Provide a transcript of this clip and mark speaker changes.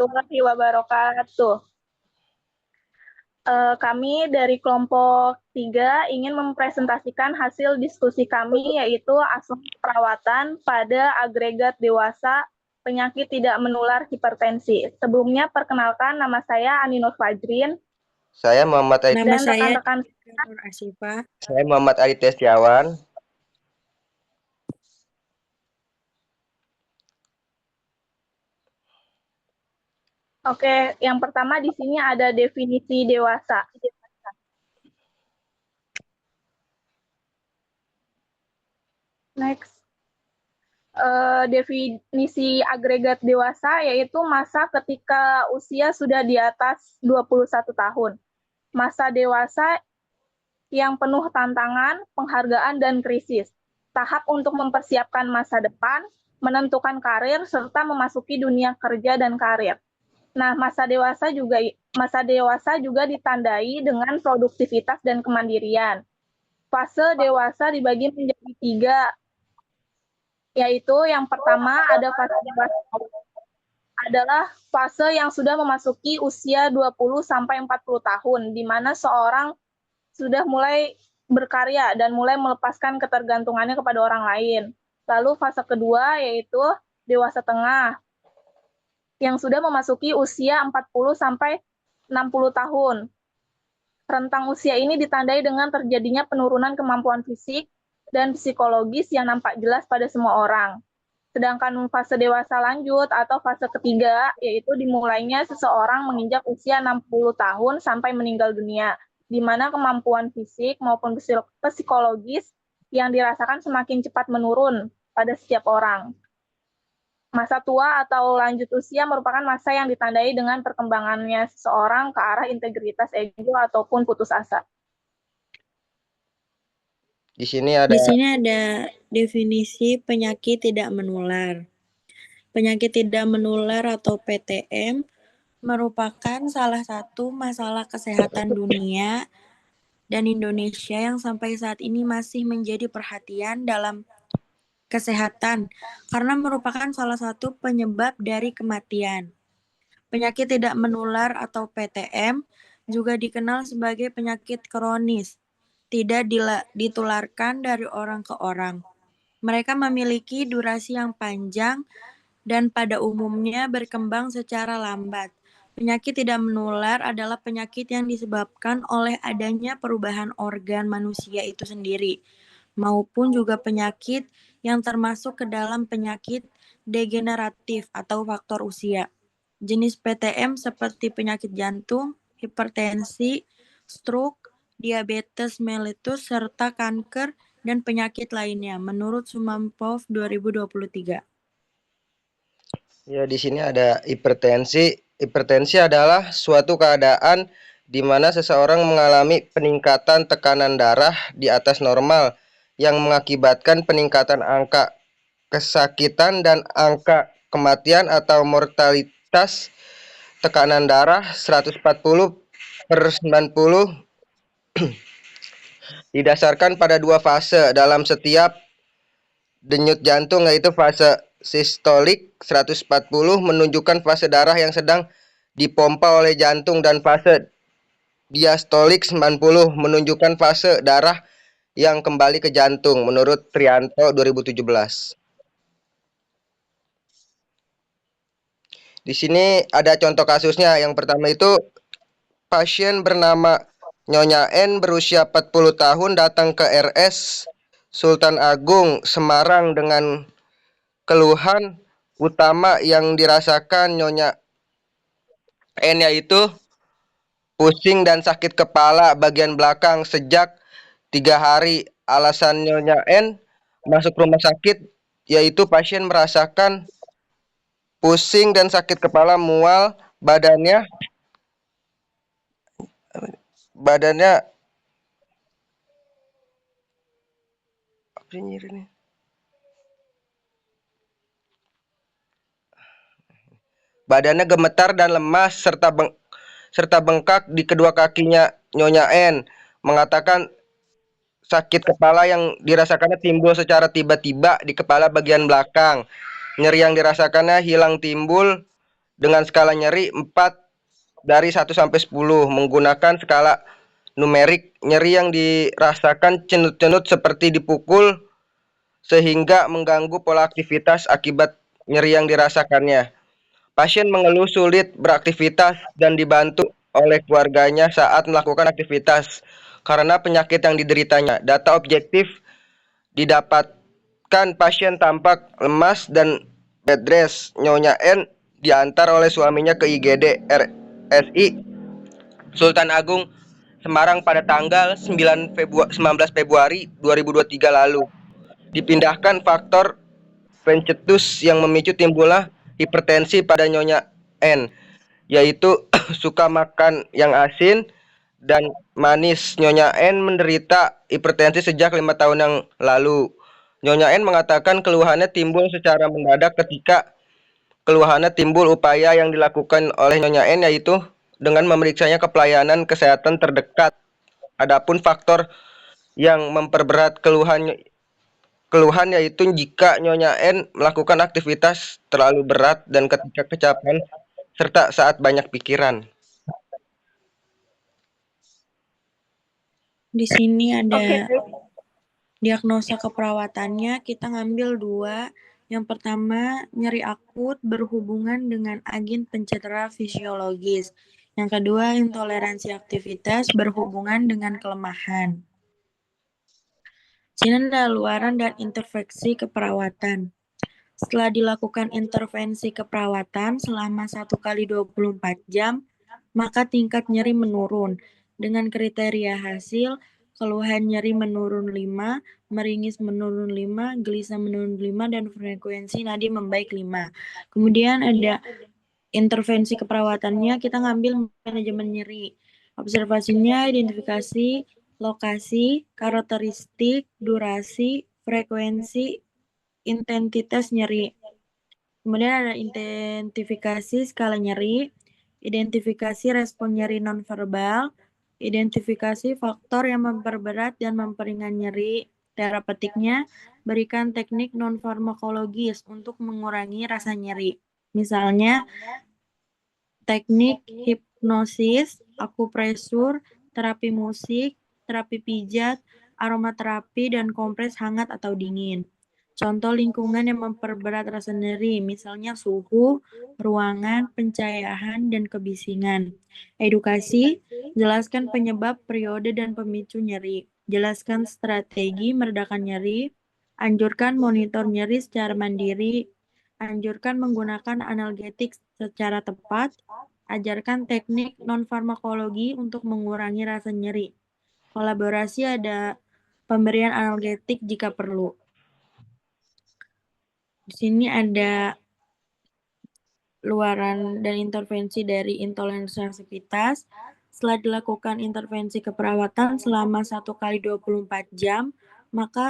Speaker 1: warahmatullahi wabarakatuh. Kami dari kelompok 3 ingin mempresentasikan hasil diskusi kami, yaitu asuhan perawatan pada agregat dewasa penyakit tidak menular hipertensi. Sebelumnya, perkenalkan, nama saya Aninur Fajrin.
Speaker 2: Saya Muhammad Adi.
Speaker 1: Dan rekan-rekan
Speaker 2: Saya Muhammad Adi Setiawan.
Speaker 1: Oke, yang pertama di sini ada definisi dewasa. Next. Definisi agregat dewasa yaitu masa ketika usia sudah di atas 21 tahun. Masa dewasa yang penuh tantangan, penghargaan, dan krisis. Tahap untuk mempersiapkan masa depan, menentukan karir, serta memasuki dunia kerja dan karir. Nah, masa dewasa juga ditandai dengan produktivitas dan kemandirian. Fase dewasa dibagi menjadi 3, yaitu yang pertama ada fase dewasa adalah fase yang sudah memasuki usia 20 sampai 40 tahun, di mana seorang sudah mulai berkarya dan mulai melepaskan ketergantungannya kepada orang lain. Lalu fase kedua yaitu dewasa tengah, yang sudah memasuki usia 40 sampai 60 tahun. Rentang usia ini ditandai dengan terjadinya penurunan kemampuan fisik dan psikologis yang nampak jelas pada semua orang. Sedangkan fase dewasa lanjut atau fase ketiga, yaitu dimulainya seseorang menginjak usia 60 tahun sampai meninggal dunia, di mana kemampuan fisik maupun psikologis yang dirasakan semakin cepat menurun pada setiap orang. Masa tua atau lanjut usia merupakan masa yang ditandai dengan perkembangannya seseorang ke arah integritas ego ataupun putus asa.
Speaker 2: Di sini ada
Speaker 3: definisi penyakit tidak menular. Penyakit tidak menular atau PTM merupakan salah satu masalah kesehatan dunia dan Indonesia yang sampai saat ini masih menjadi perhatian dalam kesehatan karena merupakan salah satu penyebab dari kematian. Penyakit tidak menular atau PTM juga dikenal sebagai penyakit kronis, tidak ditularkan dari orang ke orang. Mereka memiliki durasi yang panjang dan pada umumnya berkembang secara lambat. Penyakit tidak menular adalah penyakit yang disebabkan oleh adanya perubahan organ manusia itu sendiri, maupun juga penyakit yang termasuk ke dalam penyakit degeneratif atau faktor usia. Jenis PTM seperti penyakit jantung, hipertensi, stroke, diabetes mellitus, serta kanker dan penyakit lainnya menurut Sumampov 2023.
Speaker 2: Ya, di sini ada hipertensi. Hipertensi adalah suatu keadaan di mana seseorang mengalami peningkatan tekanan darah di atas normal yang mengakibatkan peningkatan angka kesakitan dan angka kematian atau mortalitas. Tekanan darah 140/90 didasarkan pada 2 fase dalam setiap denyut jantung, yaitu fase sistolik 140 menunjukkan fase darah yang sedang dipompa oleh jantung, dan fase diastolik 90 menunjukkan fase darah yang kembali ke jantung menurut Trianto 2017. Di sini ada contoh kasusnya. Yang pertama itu pasien bernama Nyonya N berusia 40 tahun datang ke RS Sultan Agung Semarang dengan keluhan utama yang dirasakan Nyonya N yaitu pusing dan sakit kepala bagian belakang sejak 3 hari. Alasan Nyonya N masuk rumah sakit yaitu pasien merasakan pusing dan sakit kepala, mual, badannya badannya gemetar dan lemas serta bengkak di kedua kakinya. Nyonya N mengatakan sakit kepala yang dirasakannya timbul secara tiba-tiba di kepala bagian belakang. Nyeri yang dirasakannya hilang timbul dengan skala nyeri 4 dari 1 sampai 10 menggunakan skala numerik. Nyeri yang dirasakan cenut-cenut seperti dipukul sehingga mengganggu pola aktivitas akibat nyeri yang dirasakannya. Pasien mengeluh sulit beraktivitas dan dibantu oleh keluarganya saat melakukan aktivitas karena penyakit yang dideritanya. Data objektif didapatkan pasien tampak lemas dan bed rest. Nyonya N diantar oleh suaminya ke IGD RSI Sultan Agung Semarang pada tanggal 19 Februari 2023 lalu. Dipindahkan faktor pencetus yang memicu timbullah hipertensi pada Nyonya N, yaitu suka makan yang asin dan manis. Nyonya N menderita hipertensi sejak 5 tahun yang lalu. Nyonya N mengatakan keluhannya timbul secara mendadak ketika keluhannya timbul. Upaya yang dilakukan oleh Nyonya N yaitu dengan memeriksanya ke pelayanan kesehatan terdekat. Adapun faktor yang memperberat keluhan yaitu jika Nyonya N melakukan aktivitas terlalu berat dan ketika kecapean serta saat banyak pikiran.
Speaker 3: Di sini ada
Speaker 1: Oke,
Speaker 3: diagnosa keperawatannya, kita ngambil 2. Yang pertama, nyeri akut berhubungan dengan agen pencedera fisiologis. Yang kedua, intoleransi aktivitas berhubungan dengan kelemahan. Sini ada luaran dan intervensi keperawatan. Setelah dilakukan intervensi keperawatan selama 1 kali 24 jam, maka tingkat nyeri menurun. Dengan kriteria hasil, keluhan nyeri menurun 5, meringis menurun 5, gelisah menurun 5, dan frekuensi nadi membaik 5. Kemudian ada intervensi keperawatannya, kita ngambil manajemen nyeri. Observasinya identifikasi lokasi, karakteristik, durasi, frekuensi, intensitas nyeri. Kemudian ada identifikasi skala nyeri, identifikasi respon nyeri nonverbal, identifikasi faktor yang memperberat dan memperingan nyeri. Terapeutiknya, berikan teknik non-farmakologis untuk mengurangi rasa nyeri. Misalnya, teknik hipnosis, akupresur, terapi musik, terapi pijat, aromaterapi, dan kompres hangat atau dingin. Contoh lingkungan yang memperberat rasa nyeri, misalnya suhu, ruangan, pencahayaan, dan kebisingan. Edukasi, jelaskan penyebab, periode, dan pemicu nyeri. Jelaskan strategi meredakan nyeri. Anjurkan monitor nyeri secara mandiri. Anjurkan menggunakan analgetik secara tepat. Ajarkan teknik non-farmakologi untuk mengurangi rasa nyeri. Kolaborasi ada pemberian analgetik jika perlu. Di sini ada luaran dan intervensi dari intoleransi aktivitas. Setelah dilakukan intervensi keperawatan selama 1 kali 24 jam, maka